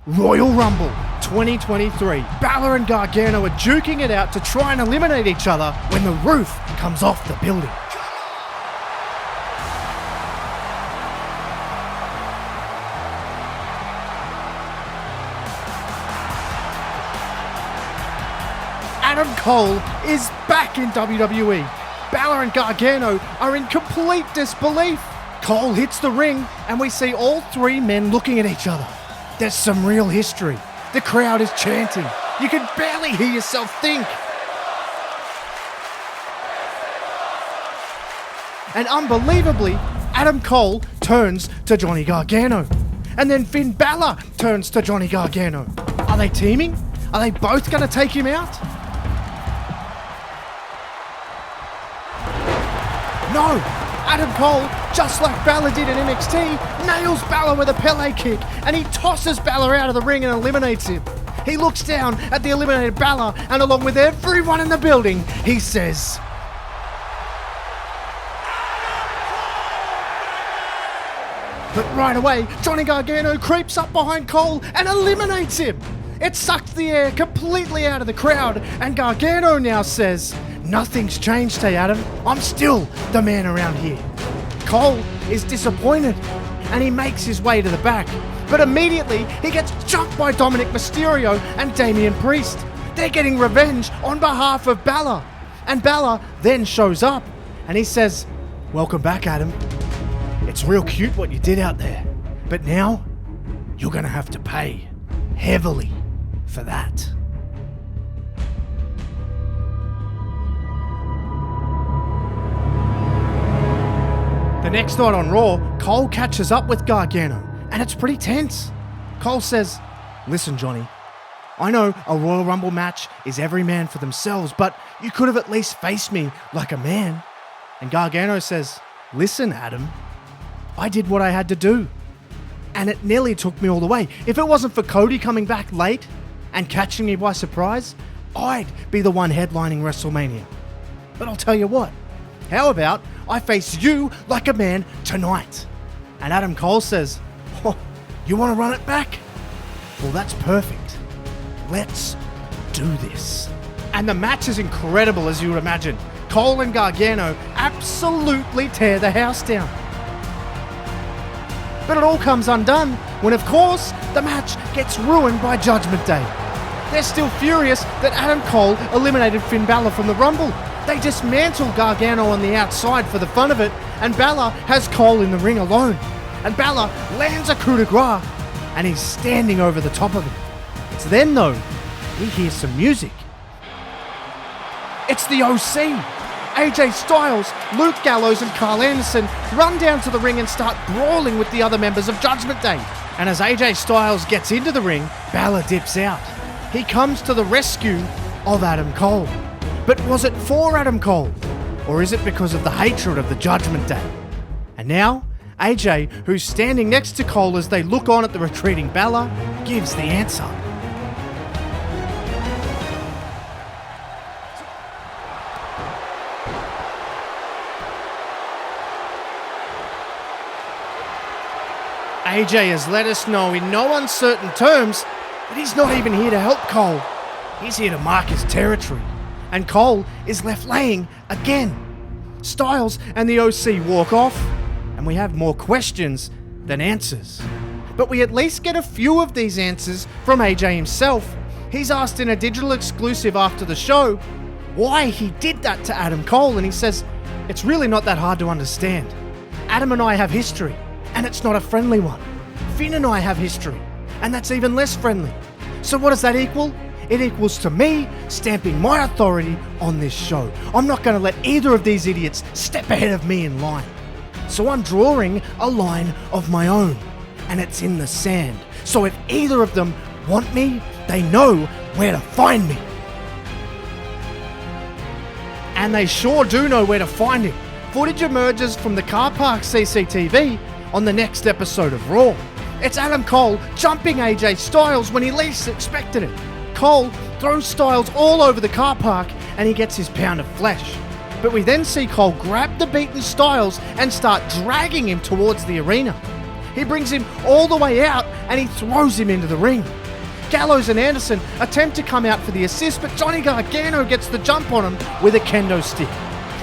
Royal Rumble 2023. Balor and Gargano are duking it out to try and eliminate each other when the roof comes off the building. Adam Cole is back in WWE. Balor and Gargano are in complete disbelief. Cole hits the ring and we see all three men looking at each other. There's some real history. The crowd is chanting. You can barely hear yourself think. And unbelievably, Adam Cole turns to Johnny Gargano. And then Finn Balor turns to Johnny Gargano. Are they teaming? Are they both going to take him out? No! Adam Cole, just like Balor did in NXT, nails Balor with a Pele kick and he tosses Balor out of the ring and eliminates him. He looks down at the eliminated Balor and along with everyone in the building, he says, but right away, Johnny Gargano creeps up behind Cole and eliminates him. It sucked the air completely out of the crowd and Gargano now says, nothing's changed, hey Adam. I'm still the man around here. Cole is disappointed and he makes his way to the back. But immediately he gets jumped by Dominic Mysterio and Damian Priest. They're getting revenge on behalf of Balor. And Balor then shows up and he says, welcome back, Adam. It's real cute what you did out there. But now you're going to have to pay heavily for that. The next night on Raw, Cole catches up with Gargano, and it's pretty tense. Cole says, listen, Johnny, I know a Royal Rumble match is every man for themselves, but you could have at least faced me like a man. And Gargano says, listen, Adam, I did what I had to do, and it nearly took me all the way. If it wasn't for Cody coming back late and catching me by surprise, I'd be the one headlining WrestleMania. But I'll tell you what, how about I face you like a man tonight? And Adam Cole says, oh, you want to run it back? Well, that's perfect. Let's do this. And the match is incredible, as you would imagine. Cole and Gargano absolutely tear the house down. But it all comes undone when, of course, the match gets ruined by Judgment Day. They're still furious that Adam Cole eliminated Finn Balor from the Rumble. They dismantle Gargano on the outside for the fun of it, and Balor has Cole in the ring alone. And Balor lands a coup de grace, and he's standing over the top of him. It's then, though, he hears some music. It's the OC. AJ Styles, Luke Gallows, and Carl Anderson run down to the ring and start brawling with the other members of Judgment Day. And as AJ Styles gets into the ring, Balor dips out. He comes to the rescue of Adam Cole. But was it for Adam Cole? Or is it because of the hatred of the Judgment Day? And now, AJ, who's standing next to Cole as they look on at the retreating Balor, gives the answer. AJ has let us know in no uncertain terms that he's not even here to help Cole. He's here to mark his territory. And Cole is left laying again. Styles and the OC walk off, and we have more questions than answers. But we at least get a few of these answers from AJ himself. He's asked in a digital exclusive after the show why he did that to Adam Cole, and he says, it's really not that hard to understand. Adam and I have history, and it's not a friendly one. Finn and I have history, and that's even less friendly. So what does that equal? It equals to me stamping my authority on this show. I'm not going to let either of these idiots step ahead of me in line. So I'm drawing a line of my own, and it's in the sand. So if either of them want me, they know where to find me. And they sure do know where to find him. Footage emerges from the car park CCTV on the next episode of Raw. It's Adam Cole jumping AJ Styles when he least expected it. Cole throws Styles all over the car park and he gets his pound of flesh. But we then see Cole grab the beaten Styles and start dragging him towards the arena. He brings him all the way out and he throws him into the ring. Gallows and Anderson attempt to come out for the assist, but Johnny Gargano gets the jump on him with a kendo stick.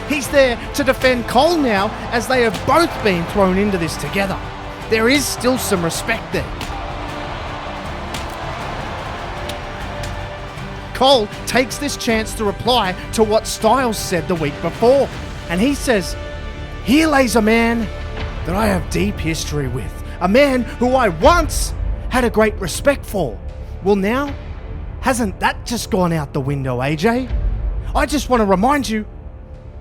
He's there to defend Cole now, as they have both been thrown into this together. There is still some respect there. Cole takes this chance to reply to what Styles said the week before, and he says, "Here lays a man that I have deep history with, a man who I once had a great respect for. Well now, hasn't that just gone out the window, AJ? I just want to remind you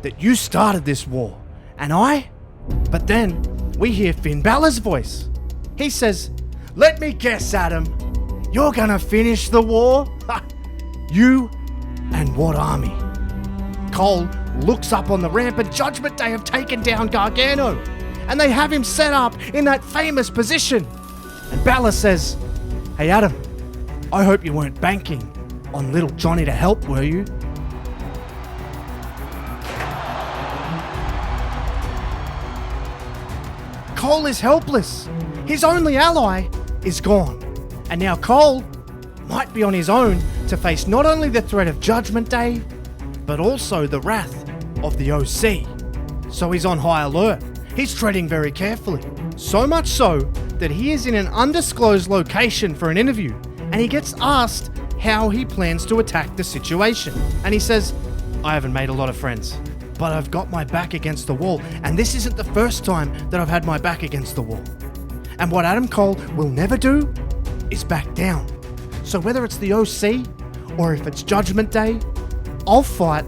that you started this war, and I..." But then we hear Finn Balor's voice. He says, "Let me guess, Adam, you're gonna finish the war? You and what army?" Cole looks up on the ramp and Judgment Day have taken down Gargano, and they have him set up in that famous position. And Balor says, "Hey Adam, I hope you weren't banking on little Johnny to help, were you?" Cole is helpless. His only ally is gone. And now Cole might be on his own to face not only the threat of Judgment Day, but also the wrath of the OC. So he's on high alert. He's treading very carefully. So much so that he is in an undisclosed location for an interview, and he gets asked how he plans to attack the situation. And he says, "I haven't made a lot of friends, but I've got my back against the wall, and this isn't the first time that I've had my back against the wall. And what Adam Cole will never do is back down. So whether it's the OC or if it's Judgment Day, I'll fight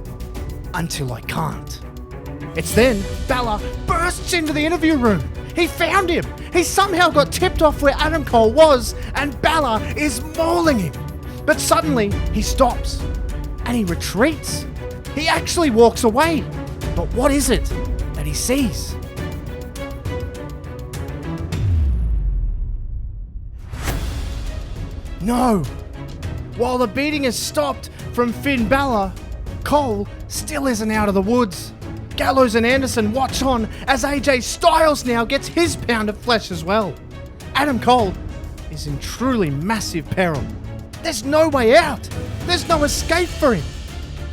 until I can't." It's then Balor bursts into the interview room. He found him. He somehow got tipped off where Adam Cole was, and Balor is mauling him. But suddenly he stops and he retreats. He actually walks away. But what is it that he sees? No. While the beating has stopped from Finn Balor, Cole still isn't out of the woods. Gallows and Anderson watch on as AJ Styles now gets his pound of flesh as well. Adam Cole is in truly massive peril. There's no way out. There's no escape for him.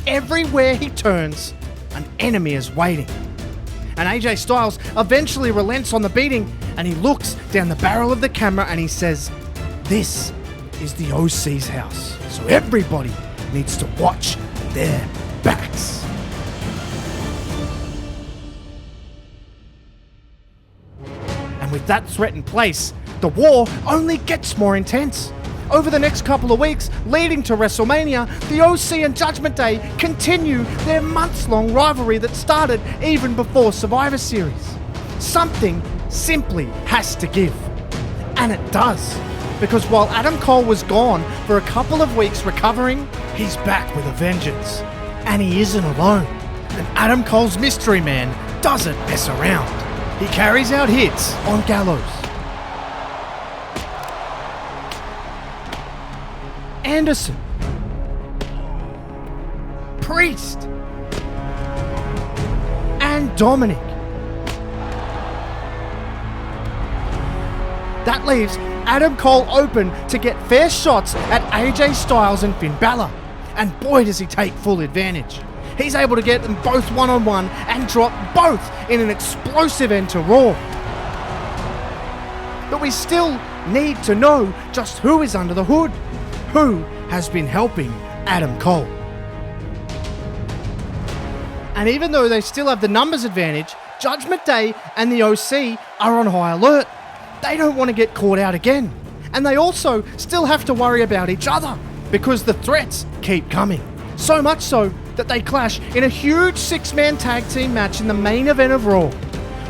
Everywhere he turns, an enemy is waiting. And AJ Styles eventually relents on the beating, and he looks down the barrel of the camera and he says, "This is the OC's house, so everybody needs to watch their backs." And with that threat in place, the war only gets more intense. Over the next couple of weeks, leading to WrestleMania, the OC and Judgment Day continue their months-long rivalry that started even before Survivor Series. Something simply has to give. And it does. Because while Adam Cole was gone for a couple of weeks recovering, he's back with a vengeance. And he isn't alone. And Adam Cole's mystery man doesn't mess around. He carries out hits on Gallows, Anderson, Priest, and Dominic. That leaves Adam Cole open to get fair shots at AJ Styles and Finn Balor. And boy does he take full advantage. He's able to get them both one-on-one and drop both in an explosive end to Raw. But we still need to know just who is under the hood. Who has been helping Adam Cole? And even though they still have the numbers advantage, Judgment Day and the OC are on high alert. They don't want to get caught out again. And they also still have to worry about each other because the threats keep coming. So much so that they clash in a huge six-man tag team match in the main event of Raw.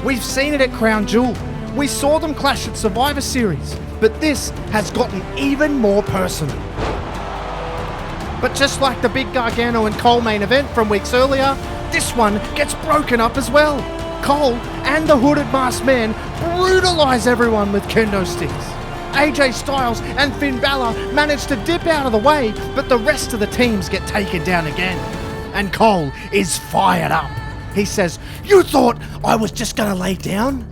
We've seen it at Crown Jewel. We saw them clash at Survivor Series. But this has gotten even more personal. But just like the big Gargano and Cole main event from weeks earlier, this one gets broken up as well. Cole and the hooded masked man brutalize everyone with kendo sticks. AJ Styles and Finn Balor manage to dip out of the way, but the rest of the teams get taken down again. And Cole is fired up. He says, "You thought I was just gonna lay down?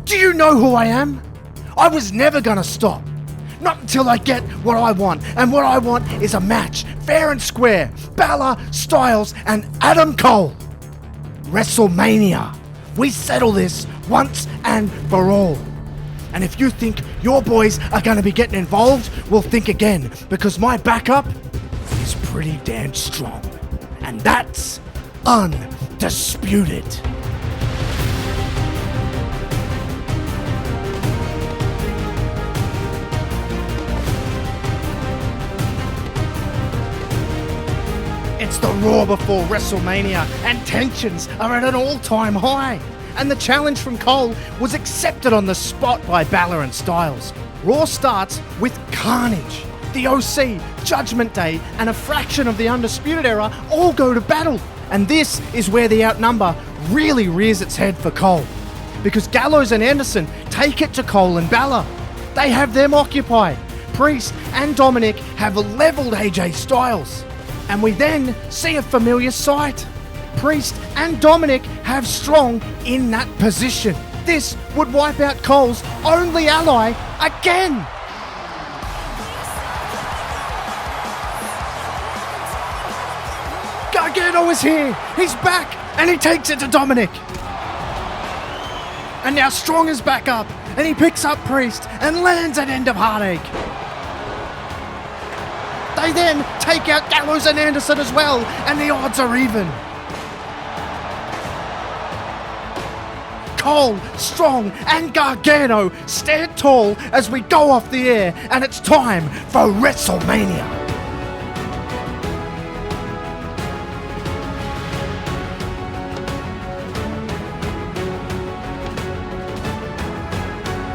Do you know who I am? I was never gonna stop. Not until I get what I want, and what I want is a match, fair and square. Balor, Styles, and Adam Cole. WrestleMania. We settle this once and for all. And if you think your boys are going to be getting involved, well, think again, because my backup is pretty damn strong. And that's undisputed. It's the Raw before WrestleMania, and tensions are at an all-time high. And the challenge from Cole was accepted on the spot by Balor and Styles. Raw starts with Carnage. The OC, Judgment Day, and a fraction of the Undisputed Era all go to battle. And this is where the outnumber really rears its head for Cole. Because Gallows and Anderson take it to Cole and Balor. They have them occupied. Priest and Dominic have leveled AJ Styles. And we then see a familiar sight. Priest and Dominic have Strong in that position. This would wipe out Cole's only ally again. Gargano is here. He's back and he takes it to Dominic. And now Strong is back up and he picks up Priest and lands an end of heartache. They then take out Gallows and Anderson as well, and the odds are even. Cole, Strong, and Gargano stand tall as we go off the air, and it's time for WrestleMania.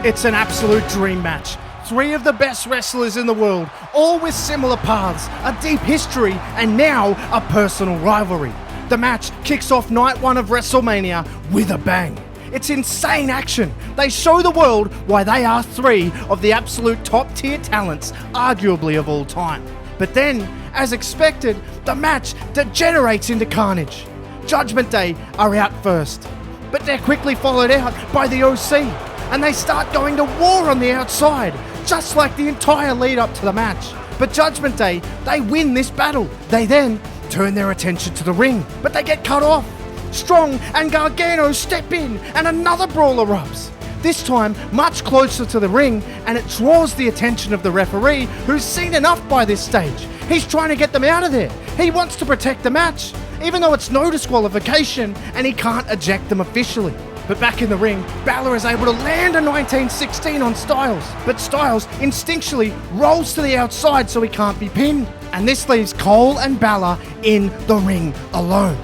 It's an absolute dream match. Three of the best wrestlers in the world, all with similar paths, a deep history, and now a personal rivalry. The match kicks off night one of WrestleMania with a bang. It's insane action. They show the world why they are three of the absolute top tier talents, arguably of all time. But then, as expected, the match degenerates into carnage. Judgment Day are out first, but they're quickly followed out by the OC, and they start going to war on the outside, just like the entire lead up to the match. But Judgment Day, they win this battle. They then turn their attention to the ring, but they get cut off. Strong and Gargano step in, and another brawl erupts. This time, much closer to the ring, and it draws the attention of the referee, who's seen enough by this stage. He's trying to get them out of there. He wants to protect the match, even though it's no disqualification, and he can't eject them officially. But back in the ring, Balor is able to land a 1916 on Styles, but Styles instinctually rolls to the outside so he can't be pinned. And this leaves Cole and Balor in the ring alone.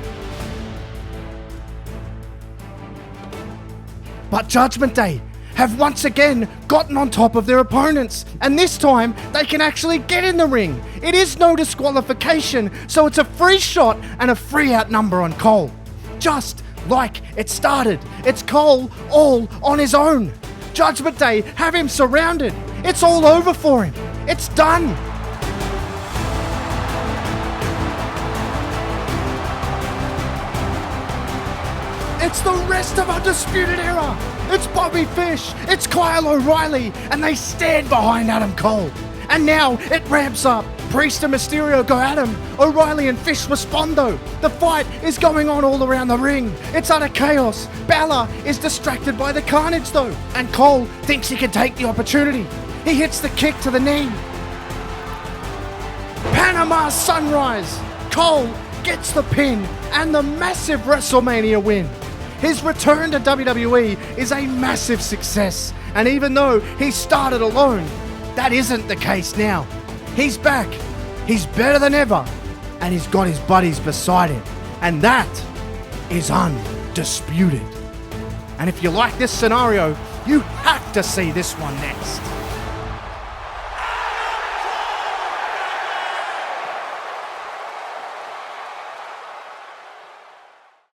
But Judgment Day have once again gotten on top of their opponents, and this time they can actually get in the ring. It is no disqualification, so it's a free shot and a free outnumber on Cole. Just like it started. It's Cole all on his own. Judgment Day have him surrounded. It's all over for him. It's done. It's the rest of Undisputed Era. It's Bobby Fish. It's Kyle O'Reilly. And they stand behind Adam Cole. And now it ramps up. Priest and Mysterio go at him. O'Reilly and Fish respond though. The fight is going on all around the ring. It's utter chaos. Balor is distracted by the carnage though. And Cole thinks he can take the opportunity. He hits the kick to the knee. Panama Sunrise. Cole gets the pin and the massive WrestleMania win. His return to WWE is a massive success. And even though he started alone, that isn't the case now. He's back, he's better than ever, and he's got his buddies beside him. And that is undisputed. And if you like this scenario, you have to see this one next.